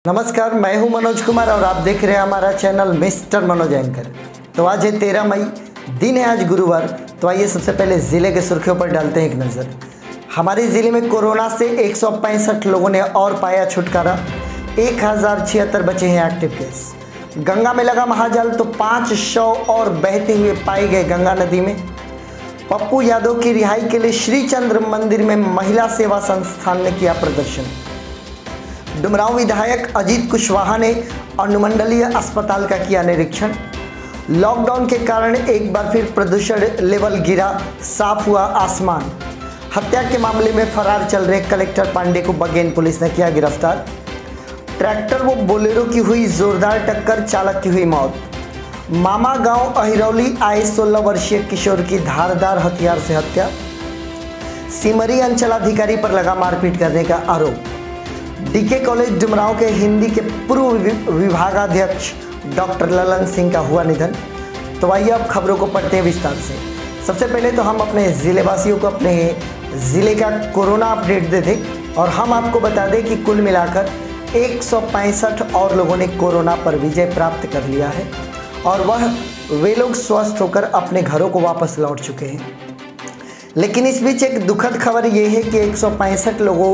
नमस्कार, मैं हूं मनोज कुमार और आप देख रहे हैं हमारा चैनल मिस्टर मनोज एंकर। तो आज है 13 मई, दिन है आज गुरुवार। तो आइए सबसे पहले ज़िले के सुर्खियों पर डालते हैं एक नज़र। हमारे ज़िले में कोरोना से 165 लोगों ने और पाया छुटकारा, 1076 बचे हैं एक्टिव केस। गंगा में लगा महाजाल तो 5 शव और बहते हुए पाए गए गंगा नदी में। पप्पू यादव की रिहाई के लिए श्री चंद्र मंदिर में महिला सेवा संस्थान ने किया प्रदर्शन। डुमरांव विधायक अजीत कुशवाहा ने अनुमंडलीय अस्पताल का किया निरीक्षण। लॉकडाउन के कारण एक बार फिर प्रदूषण लेवल गिरा, साफ हुआ आसमान। हत्या के मामले में फरार चल रहे कलेक्टर पांडे को बगेन पुलिस ने किया गिरफ्तार। ट्रैक्टर व बोलेरो की हुई जोरदार टक्कर, चालक की हुई मौत। मामा गांव अहिरौली आए 16 वर्षीय किशोर की धारदार हथियार से हत्या। सिमरी अंचलाधिकारी पर लगा मारपीट करने का आरोप। डीके कॉलेज डुमरांव के हिंदी के पूर्व विभागाध्यक्ष डॉक्टर ललन सिंह का हुआ निधन। तो आइए अब खबरों को पढ़ते हैं विस्तार से। सबसे पहले तो हम अपने ज़िले वासियों को अपने ज़िले का कोरोना अपडेट दे दें और हम आपको बता दें कि कुल मिलाकर 165 और लोगों ने कोरोना पर विजय प्राप्त कर लिया है और वे लोग स्वस्थ होकर अपने घरों को वापस लौट चुके हैं। लेकिन इस बीच एक दुखद खबर ये है कि 165 लोगों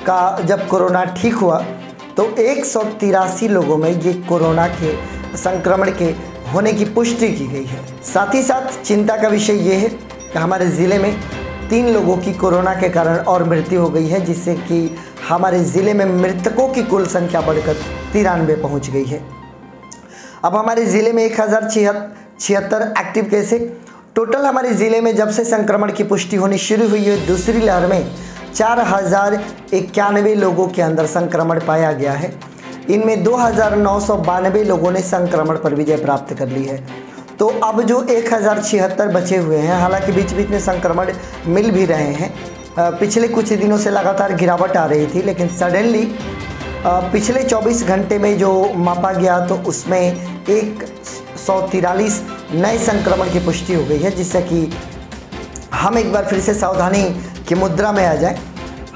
का जब कोरोना ठीक हुआ तो 183 लोगों में ये कोरोना के संक्रमण के होने की पुष्टि की गई है। साथ ही साथ चिंता का विषय ये है कि हमारे ज़िले में 3 लोगों की कोरोना के कारण और मृत्यु हो गई है, जिससे कि हमारे ज़िले में मृतकों की कुल संख्या बढ़कर 93 पहुंच गई है। अब हमारे ज़िले में 1076 एक्टिव केस है। टोटल हमारे ज़िले में जब से संक्रमण की पुष्टि होनी शुरू हुई है, दूसरी लहर में 4091 लोगों के अंदर संक्रमण पाया गया है। इनमें 2992 लोगों ने संक्रमण पर विजय प्राप्त कर ली है। तो अब जो 1076 बचे हुए हैं, हालांकि बीच बीच में संक्रमण मिल भी रहे हैं। पिछले कुछ दिनों से लगातार गिरावट आ रही थी, लेकिन सडनली पिछले 24 घंटे में जो मापा गया तो उसमें 143 नए संक्रमण की पुष्टि हो गई है, जिससे कि हम एक बार फिर से सावधानी की मुद्रा में आ जाए।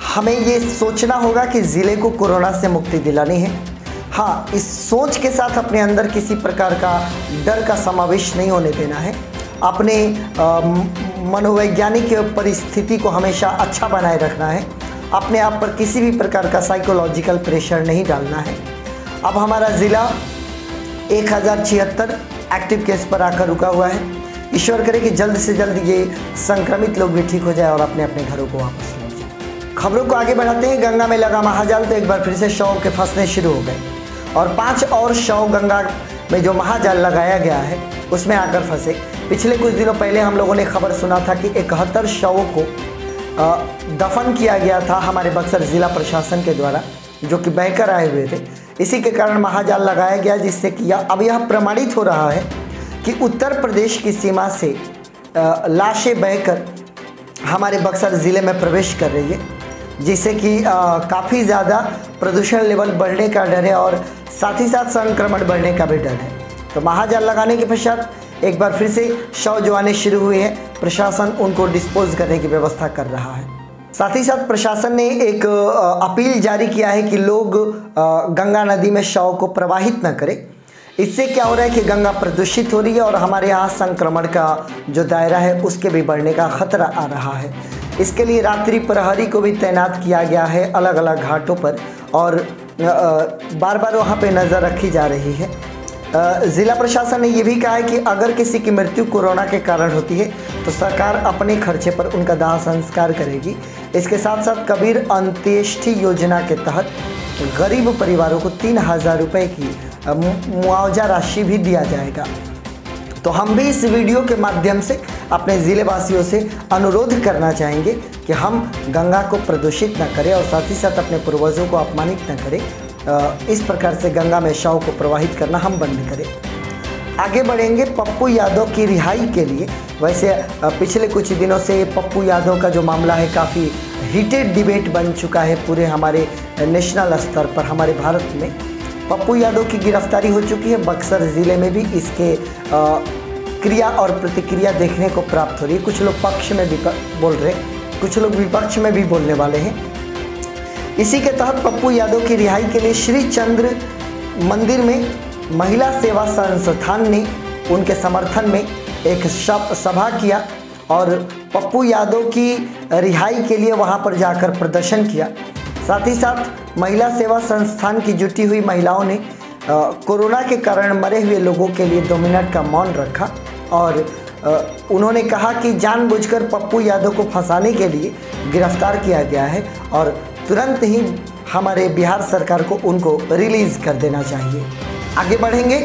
हमें ये सोचना होगा कि ज़िले को कोरोना से मुक्ति दिलानी है। हाँ, इस सोच के साथ अपने अंदर किसी प्रकार का डर का समावेश नहीं होने देना है। अपने मनोवैज्ञानिक परिस्थिति को हमेशा अच्छा बनाए रखना है। अपने आप पर किसी भी प्रकार का साइकोलॉजिकल प्रेशर नहीं डालना है। अब हमारा ज़िला 1076 एक्टिव केस पर आकर रुका हुआ है। ईश्वर करे कि जल्द से जल्द ये संक्रमित लोग भी ठीक हो जाए और अपने अपने घरों को वापस लौट जाए। खबरों को आगे बढ़ाते हैं। गंगा में लगा महाजाल तो एक बार फिर से शव के फंसने शुरू हो गए और 5 और शव गंगा में जो महाजाल लगाया गया है उसमें आकर फंसे। पिछले कुछ दिनों पहले हम लोगों ने खबर सुना था कि 71 शवों को दफन किया गया था हमारे बक्सर ज़िला प्रशासन के द्वारा, जो कि बहकर आए हुए थे। इसी के कारण महाजाल लगाया गया, जिससे कि अब यह प्रमाणित हो रहा है कि उत्तर प्रदेश की सीमा से लाशें बहकर हमारे बक्सर ज़िले में प्रवेश कर रही है, जिससे कि काफ़ी ज़्यादा प्रदूषण लेवल बढ़ने का डर है और साथ ही साथ संक्रमण बढ़ने का भी डर है। तो महाजाल लगाने के पश्चात एक बार फिर से शव जो आने शुरू हुए हैं, प्रशासन उनको डिस्पोज करने की व्यवस्था कर रहा है। साथ ही साथ प्रशासन ने एक अपील जारी किया है कि लोग गंगा नदी में शव को प्रवाहित न करें। इससे क्या हो रहा है कि गंगा प्रदूषित हो रही है और हमारे यहाँ संक्रमण का जो दायरा है उसके भी बढ़ने का खतरा आ रहा है। इसके लिए रात्रि प्रहरी को भी तैनात किया गया है अलग अलग घाटों पर और बार बार वहाँ पे नज़र रखी जा रही है। ज़िला प्रशासन ने ये भी कहा है कि अगर किसी की मृत्यु कोरोना के कारण होती है तो सरकार अपने खर्चे पर उनका दाह संस्कार करेगी। इसके साथ साथ कबीर अंत्येष्टि योजना के तहत गरीब परिवारों को 3000 रुपये की मुआवजा राशि भी दिया जाएगा। तो हम भी इस वीडियो के माध्यम से अपने ज़िले वासियों से अनुरोध करना चाहेंगे कि हम गंगा को प्रदूषित न करें और साथ ही साथ अपने पूर्वजों को अपमानित न करें। इस प्रकार से गंगा में शव को प्रवाहित करना हम बंद करें। आगे बढ़ेंगे पप्पू यादव की रिहाई के लिए। वैसे पिछले कुछ दिनों से पप्पू यादव का जो मामला है काफ़ी हीटेड डिबेट बन चुका है पूरे हमारे नेशनल स्तर पर। हमारे भारत में पप्पू यादव की गिरफ्तारी हो चुकी है। बक्सर ज़िले में भी इसके क्रिया और प्रतिक्रिया देखने को प्राप्त हो रही है। कुछ लोग पक्ष में भी बोल रहे, कुछ लोग विपक्ष में भी बोलने वाले हैं। इसी के तहत पप्पू यादव की रिहाई के लिए श्री चंद्र मंदिर में महिला सेवा संस्थान ने उनके समर्थन में एक सभा किया और पप्पू यादव की रिहाई के लिए वहां पर जाकर प्रदर्शन किया। साथ ही साथ महिला सेवा संस्थान की जुटी हुई महिलाओं ने कोरोना के कारण मरे हुए लोगों के लिए 2 मिनट का मौन रखा और उन्होंने कहा कि जानबूझकर पप्पू यादव को फंसाने के लिए गिरफ्तार किया गया है और तुरंत ही हमारे बिहार सरकार को उनको रिलीज़ कर देना चाहिए। आगे बढ़ेंगे।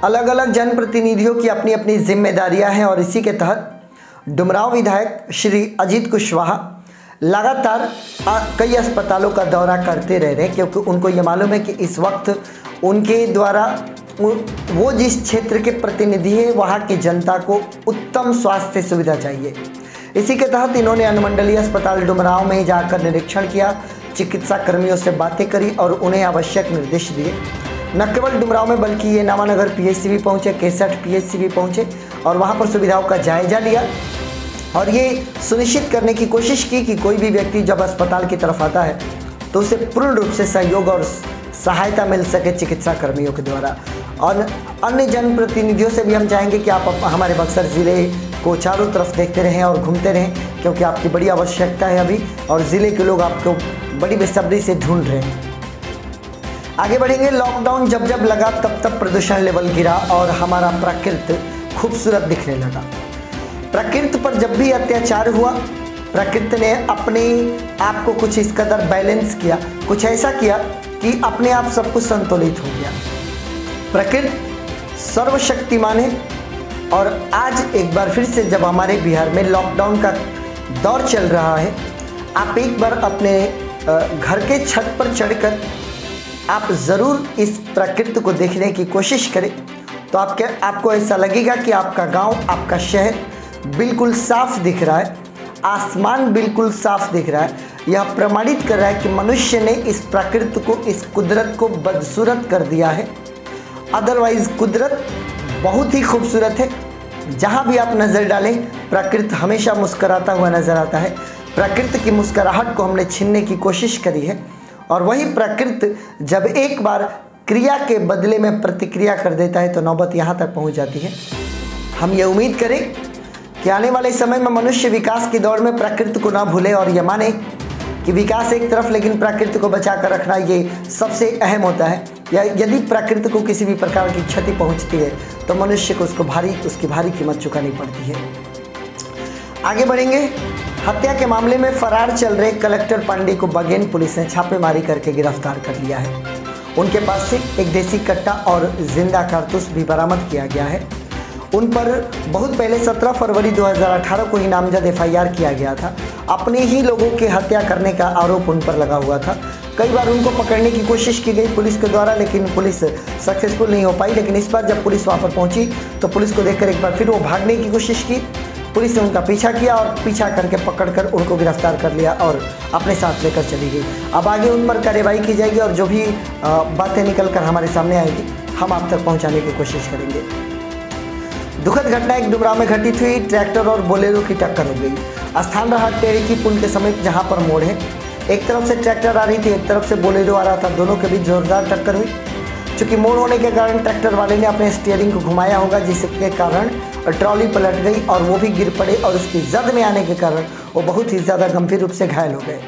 अलग अलग जनप्रतिनिधियों की अपनी अपनी जिम्मेदारियां हैं और इसी के तहत डुमरांव विधायक श्री अजीत कुशवाहा लगातार कई अस्पतालों का दौरा करते रह रहे हैं, क्योंकि उनको ये मालूम है कि इस वक्त उनके द्वारा वो जिस क्षेत्र के प्रतिनिधि है वहाँ की जनता को उत्तम स्वास्थ्य सुविधा चाहिए। इसी के तहत इन्होंने अनुमंडलीय अस्पताल डुमरांव में जाकर निरीक्षण किया, चिकित्सा कर्मियों से बातें करी और उन्हें आवश्यक निर्देश दिए। न केवल डुमरांव में बल्कि ये नामानगर पीएचसी भी पहुँचे, केसठ पीएचसी भी पहुँचे और वहाँ पर सुविधाओं का जायजा लिया और ये सुनिश्चित करने की कोशिश की कि कोई भी व्यक्ति जब अस्पताल की तरफ आता है तो उसे पूर्ण रूप से सहयोग और सहायता मिल सके चिकित्सा कर्मियों के द्वारा। और अन्य जनप्रतिनिधियों से भी हम चाहेंगे कि आप हमारे बक्सर ज़िले को चारों तरफ देखते रहें और घूमते रहें, क्योंकि आपकी बड़ी आवश्यकता है अभी और ज़िले के लोग आपको बड़ी बेसब्री से ढूंढ रहे हैं। आगे बढ़ेंगे। लॉकडाउन जब जब लगा तब तब प्रदूषण लेवल गिरा और हमारा प्रकृति खूबसूरत दिखने लगा। प्रकृति पर जब भी अत्याचार हुआ, प्रकृति ने अपने आप को कुछ इस कदर बैलेंस किया, कुछ ऐसा किया कि अपने आप सब कुछ संतुलित हो गया। प्रकृति सर्वशक्तिमान है और आज एक बार फिर से जब हमारे बिहार में लॉकडाउन का दौर चल रहा है, आप एक बार अपने घर के छत पर चढ़कर आप ज़रूर इस प्रकृति को देखने की कोशिश करें, तो आपको ऐसा लगेगा कि आपका गांव, आपका शहर बिल्कुल साफ दिख रहा है, आसमान बिल्कुल साफ दिख रहा है। यह प्रमाणित कर रहा है कि मनुष्य ने इस प्रकृति को, इस कुदरत को बदसूरत कर दिया है। अदरवाइज़ कुदरत बहुत ही खूबसूरत है। जहाँ भी आप नज़र डालें प्रकृति हमेशा मुस्कराता हुआ नज़र आता है। प्रकृति की मुस्कुराहट को हमने छीनने की कोशिश करी है और वही प्रकृति जब एक बार क्रिया के बदले में प्रतिक्रिया कर देता है तो नौबत यहाँ तक पहुँच जाती है। हम ये उम्मीद करें कि आने वाले समय में मनुष्य विकास की दौड़ में प्रकृति को ना भूले और ये माने कि विकास एक तरफ लेकिन प्रकृति को बचा कर रखना ये सबसे अहम होता है। या यदि प्रकृति को किसी भी प्रकार की क्षति पहुंचती है तो मनुष्य को उसकी भारी कीमत चुकानी पड़ती है। आगे बढ़ेंगे। हत्या के मामले में फरार चल रहे कलेक्टर पांडे को बघेल पुलिस ने छापेमारी करके गिरफ्तार कर लिया है। उनके पास से एक देसी कट्टा और जिंदा कारतूस भी बरामद किया गया है। उन पर बहुत पहले 17 फरवरी 2018 को ही नामजद एफआईआर किया गया था। अपने ही लोगों की हत्या करने का आरोप उन पर लगा हुआ था। कई बार उनको पकड़ने की कोशिश की गई पुलिस के द्वारा, लेकिन पुलिस सक्सेसफुल नहीं हो पाई। लेकिन इस बार जब पुलिस वहाँ पर पहुँची तो पुलिस को देखकर एक बार फिर वो भागने की कोशिश की। पुलिस ने उनका पीछा किया और पीछा करके पकड़कर उनको गिरफ्तार कर लिया और अपने साथ लेकर चली गई। अब आगे उन पर कार्रवाई की जाएगी और जो भी बातें निकल कर हमारे सामने आएगी हम आप तक पहुँचाने की कोशिश करेंगे। दुखद घटना एक डुमरांव में घटित हुई। ट्रैक्टर और बोलेरो की टक्कर हो गई। स्थान रहा टेढ़ी की पुल के समीप जहां पर मोड़ है। एक तरफ से ट्रैक्टर आ रही थी, एक तरफ से बोलेरो आ रहा था। दोनों के बीच जोरदार टक्कर हुई। चूँकि मोड़ होने के कारण ट्रैक्टर वाले ने अपने स्टीयरिंग को घुमाया होगा, जिसके कारण ट्रॉली पलट गई और वो भी गिर पड़े और उसकी जद में आने के कारण वो बहुत ही ज़्यादा गंभीर रूप से घायल हो गए।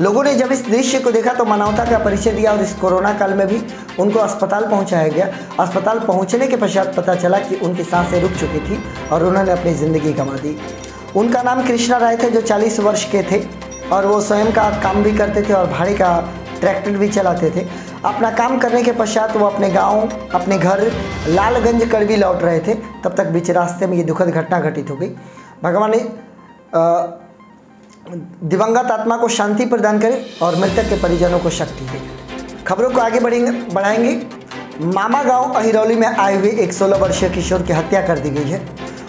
लोगों ने जब इस दृश्य को देखा तो मानवता का परिचय दिया और इस कोरोना काल में भी उनको अस्पताल पहुंचाया गया। अस्पताल पहुंचने के पश्चात पता चला कि उनकी सांसें रुक चुकी थी और उन्होंने अपनी ज़िंदगी गंवा दी। उनका नाम कृष्णा राय थे, जो 40 वर्ष के थे और वो स्वयं का काम भी करते थे और भाड़े का ट्रैक्टर भी चलाते थे। अपना काम करने के पश्चात वो अपने गाँव, अपने घर लालगंज कड़वी लौट रहे थे। तब तक बीच रास्ते में ये दुखद घटना घटित हो गई। भगवान ने दिवंगत आत्मा को शांति प्रदान करे और मृतक के परिजनों को शक्ति दे। खबरों को आगे बढ़ाएंगे। मामा गांव अहिरौली में आए हुए एक 16 वर्षीय किशोर की हत्या कर दी गई है।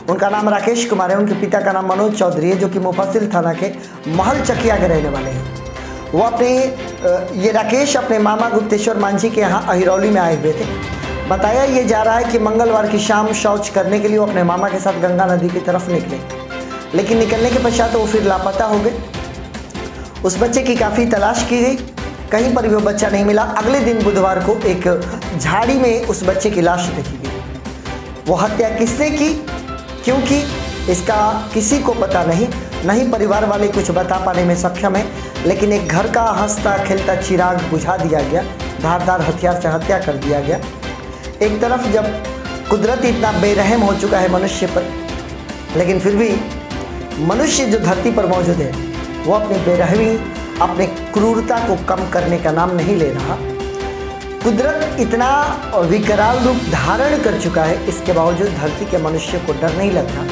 उनका नाम राकेश कुमार है। उनके पिता का नाम मनोज चौधरी है, जो कि मुफस्सिल थाना के महल चकिया के रहने वाले हैं। वो ये राकेश अपने मामा गुप्तेश्वर मांझी के यहाँ अहिरौली में आए हुए थे। बताया ये जा रहा है कि मंगलवार की शाम शौच करने के लिए वो अपने मामा के साथ गंगा नदी की तरफ निकले, लेकिन निकलने के पश्चात वो फिर लापता हो गए। उस बच्चे की काफ़ी तलाश की गई, कहीं पर भी वो बच्चा नहीं मिला। अगले दिन बुधवार को एक झाड़ी में उस बच्चे की लाश देखी गई। वो हत्या किसने की, क्योंकि इसका किसी को पता नहीं परिवार वाले कुछ बता पाने में सक्षम है, लेकिन एक घर का हंसता खेलता चिराग बुझा दिया गया, धारदार हथियार से हत्या कर दिया गया। एक तरफ जब कुदरत इतना बेरहम हो चुका है मनुष्य पर, लेकिन फिर भी मनुष्य जो धरती पर मौजूद है वो अपनी बेरहमी, अपने क्रूरता को कम करने का नाम नहीं ले रहा। कुदरत इतना विकराल रूप धारण कर चुका है, इसके बावजूद धरती के मनुष्य को डर नहीं लगता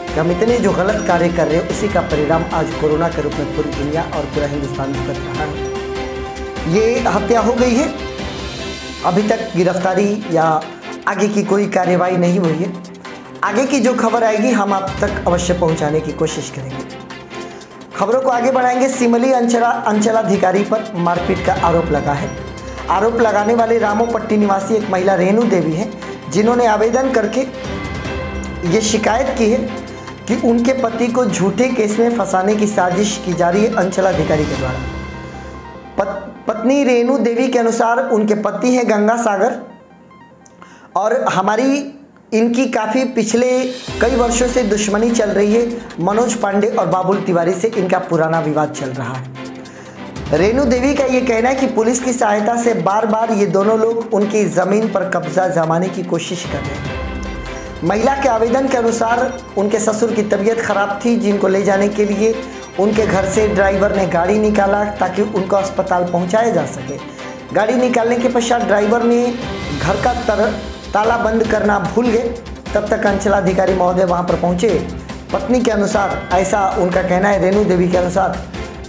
कि हम इतने जो गलत कार्य कर रहे हैं उसी का परिणाम आज कोरोना के रूप में पूरी दुनिया और पूरा हिंदुस्तान भुगत रहा है। ये हत्या हो गई है, अभी तक गिरफ्तारी या आगे की कोई कार्यवाही नहीं हुई है। आगे की जो खबर आएगी हम आप तक अवश्य पहुंचाने की कोशिश करेंगे। खबरों को आगे बढ़ाएंगे। सिमली अंचलाधिकारी पर मारपीट का आरोप लगा है। आरोप लगाने वाले रामोपट्टी निवासी एक महिला रेणु देवी हैं, जिन्होंने आवेदन करके ये शिकायत की है कि उनके पति को झूठे केस में फंसाने की साजिश की जा रही है अंचलाधिकारी के द्वारा। पत्नी रेणु देवी के अनुसार उनके पति हैं गंगा सागर और इनकी काफ़ी पिछले कई वर्षों से दुश्मनी चल रही है। मनोज पांडे और बाबुल तिवारी से इनका पुराना विवाद चल रहा है। रेणु देवी का ये कहना है कि पुलिस की सहायता से बार बार ये दोनों लोग उनकी ज़मीन पर कब्जा जमाने की कोशिश कर रहे हैं। महिला के आवेदन के अनुसार उनके ससुर की तबीयत खराब थी, जिनको ले जाने के लिए उनके घर से ड्राइवर ने गाड़ी निकाला ताकि उनको अस्पताल पहुँचाया जा सके। गाड़ी निकालने के पश्चात ड्राइवर ने घर का ताला बंद करना भूल गए। तब तक अंचलाधिकारी महोदय वहां पर पहुंचे। पत्नी के अनुसार, ऐसा उनका कहना है रेणु देवी के अनुसार,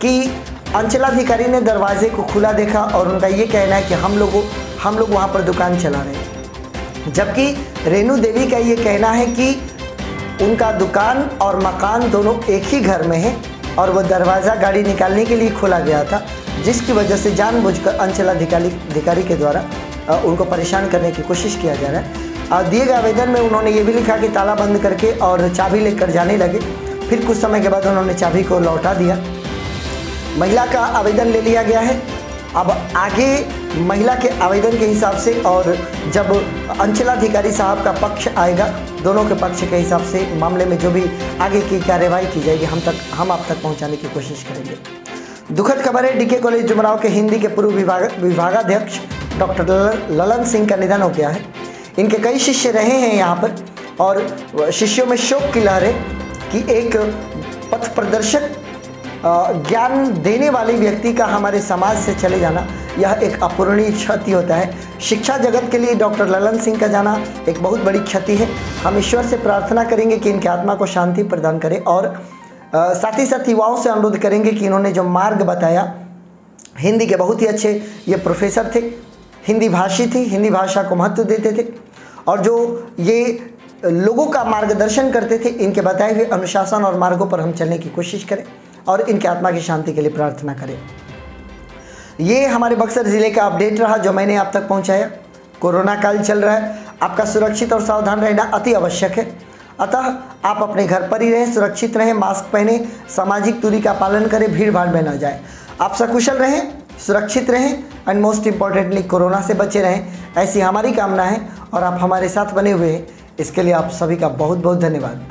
कि अंचलाधिकारी ने दरवाजे को खुला देखा और उनका ये कहना है कि हम लोग वहां पर दुकान चला रहे हैं। जबकि रेणु देवी का ये कहना है कि उनका दुकान और मकान दोनों एक ही घर में है और वो दरवाज़ा गाड़ी निकालने के लिए खोला गया था, जिसकी वजह से जानबूझकर अंचलाधिकारी के द्वारा उनको परेशान करने की कोशिश किया जा रहा है। दिए गए आवेदन में उन्होंने ये भी लिखा कि ताला बंद करके और चाबी लेकर जाने लगे। फिर कुछ समय के बाद उन्होंने चाबी को लौटा दिया। महिला का आवेदन ले लिया गया है। अब आगे महिला के आवेदन के हिसाब से और जब अंचलाधिकारी साहब का पक्ष आएगा, दोनों के पक्ष के हिसाब से मामले में जो भी आगे की कार्यवाही की जाएगी हम आप तक पहुँचाने की कोशिश करेंगे। दुखद खबर है, डीके कॉलेज जुमराव के हिंदी के पूर्व विभागाध्यक्ष डॉक्टर ललन सिंह का निधन हो गया है। इनके कई शिष्य रहे हैं यहाँ पर और शिष्यों में शोक की लहर है कि एक पथ प्रदर्शक ज्ञान देने वाले व्यक्ति का हमारे समाज से चले जाना यह एक अपूरणीय क्षति होता है। शिक्षा जगत के लिए डॉक्टर ललन सिंह का जाना एक बहुत बड़ी क्षति है। हम ईश्वर से प्रार्थना करेंगे कि इनकी आत्मा को शांति प्रदान करे और साथ ही साथ युवाओं से अनुरोध करेंगे कि इन्होंने जो मार्ग बताया, हिंदी के बहुत ही अच्छे ये प्रोफेसर थे, हिंदी भाषी थी, हिंदी भाषा को महत्व देते थे और जो ये लोगों का मार्गदर्शन करते थे, इनके बताए हुए अनुशासन और मार्गों पर हम चलने की कोशिश करें और इनके आत्मा की शांति के लिए प्रार्थना करें। ये हमारे बक्सर ज़िले का अपडेट रहा जो मैंने आप तक पहुंचाया। कोरोना काल चल रहा है, आपका सुरक्षित और सावधान रहना अति आवश्यक है। अतः आप अपने घर पर ही रहें, सुरक्षित रहें, मास्क पहने, सामाजिक दूरी का पालन करें, भीड़ भाड़ में न जाए। आप सकुशल रहें, सुरक्षित रहें एंड मोस्ट इम्पॉर्टेंटली कोरोना से बचे रहें, ऐसी हमारी कामना है और आप हमारे साथ बने हुए हैं। इसके लिए आप सभी का बहुत बहुत धन्यवाद।